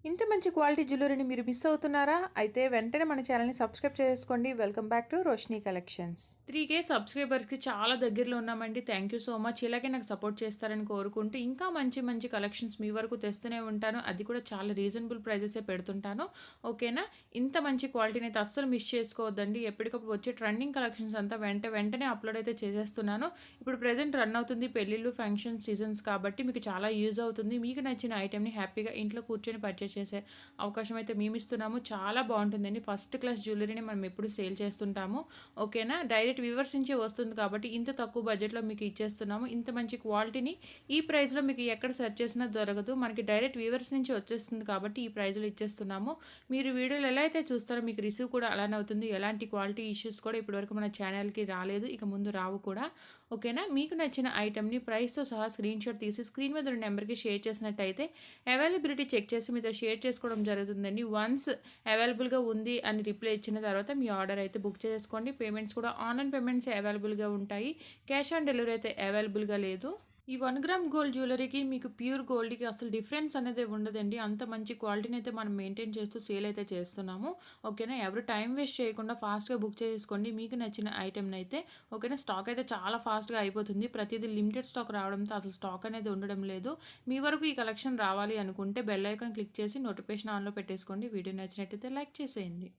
ఇంత మంచి క్వాలిటీ జ్యువెలరీని మీరు మిస్ అవుతున్నారా? అయితే వెంటనే మన ఛానల్‌ని సబ్స్క్రైబ్ చేసుకోండి. Welcome back to Roshini collections. 3K సబ్స్క్రైబర్స్‌కి చాలా దగ్గరలో ఉన్నామండి. Thank you so much. ఇలాగే నాకు సపోర్ట్ చేస్తారని కోరుకుంటూ, ఇంకా మంచి మంచి కలెక్షన్స్ మీ వరకు తెస్తూనే ఉంటాను. అది కూడా చాలా రీజనబుల్ ప్రైజెసే పెడుతుంటాను. ఓకేనా? ఇంత మంచి క్వాలిటీని అయితే అస్సలు మిస్ చేసుకోవద్దండి. ఎప్పటికప్పుడు వచ్చే ట్రెండింగ్ కలెక్షన్స్ అంతా వెంటనే అప్లోడ్ అయితే చేసేస్తున్నాను. ఇప్పుడు ప్రెజెంట్ రన్ అవుతుంది పెళ్ళిళ్ళు, ఫంక్షన్ సీజన్స్ కాబట్టి మీకు చాలా యూజ్ అవుతుంది. మీకు నచ్చిన ఐటెమ్‌ని హ్యాపీగా ఇంట్లో కూర్చొని పర్చేస్ చేసే అవకాశం అయితే మేమిస్తున్నాము. చాలా బాగుంటుందండి. ఫస్ట్ క్లాస్ జ్యువెలరీని మనం ఎప్పుడు సేల్ చేస్తుంటాము. ఓకేనా? డైరెక్ట్ వ్యూవర్స్ నుంచే వస్తుంది కాబట్టి ఇంత తక్కువ బడ్జెట్‌లో మీకు ఇచ్చేస్తున్నాము. ఇంత మంచి క్వాలిటీని ఈ ప్రైస్‌లో మీకు ఎక్కడ సెర్చ్ చేసినా దొరకదు. మనకి డైరెక్ట్ వ్యూవర్స్ నుంచి వచ్చేస్తుంది కాబట్టి ఈ ప్రైస్‌లో ఇచ్చేస్తున్నాము. మీరు వీడియోలు ఎలా అయితే చూస్తారో మీకు రిసీవ్ కూడా అలానే అవుతుంది. ఎలాంటి క్వాలిటీ ఇష్యూస్ కూడా ఇప్పటివరకు మన ఛానల్‌కి రాలేదు. ఇక ముందు రావు కూడా. ఓకేనా? మీకు నచ్చిన ఐటెమ్‌ని ప్రైస్‌తో సహా స్క్రీన్‌షాట్ తీసి స్క్రీన్ మీద ఉన్న నెంబర్‌కి షేర్ చేసినట్టయితే అవైలబిలిటీ చెక్ చేసి మీతో షేర్ చేసుకోవడం జరుగుతుందండి. వన్స్ అవైలబుల్‌గా ఉంది అని రిప్లై ఇచ్చిన తర్వాత మీ ఆర్డర్ అయితే బుక్ చేసుకోండి. పేమెంట్స్ కూడా ఆన్‌లైన్ పేమెంట్స్ అవైలబుల్‌గా ఉంటాయి. క్యాష్ ఆన్ డెలివరీ అయితే అవైలబుల్‌గా లేదు. ఈ 1 గ్రామ్ గోల్డ్ జ్యువెలరీకి మీకు ప్యూర్ గోల్డ్‌కి అసలు డిఫరెన్స్ అనేది ఉండదండి. అంత మంచి క్వాలిటీని అయితే మనం మెయింటైన్ చేస్తూ సేల్ అయితే చేస్తున్నాము. ఓకేనా? ఎవరు టైం వేస్ట్ చేయకుండా ఫాస్ట్‌గా బుక్ చేసేసుకోండి. మీకు నచ్చిన ఐటెమ్‌ని అయితే. ఓకేనా? స్టాక్ అయితే చాలా ఫాస్ట్‌గా అయిపోతుంది. ప్రతిదీ లిమిటెడ్ స్టాక్ రావడంతో అసలు స్టాక్ అనేది ఉండడం లేదు. మీ వరకు ఈ కలెక్షన్ రావాలి అనుకుంటే బెల్ ఐకాన్ క్లిక్ చేసి నోటిఫికేషన్ ఆన్‌లో పెట్టేసుకోండి. వీడియో నచ్చినట్టయితే లైక్ చేసేయండి.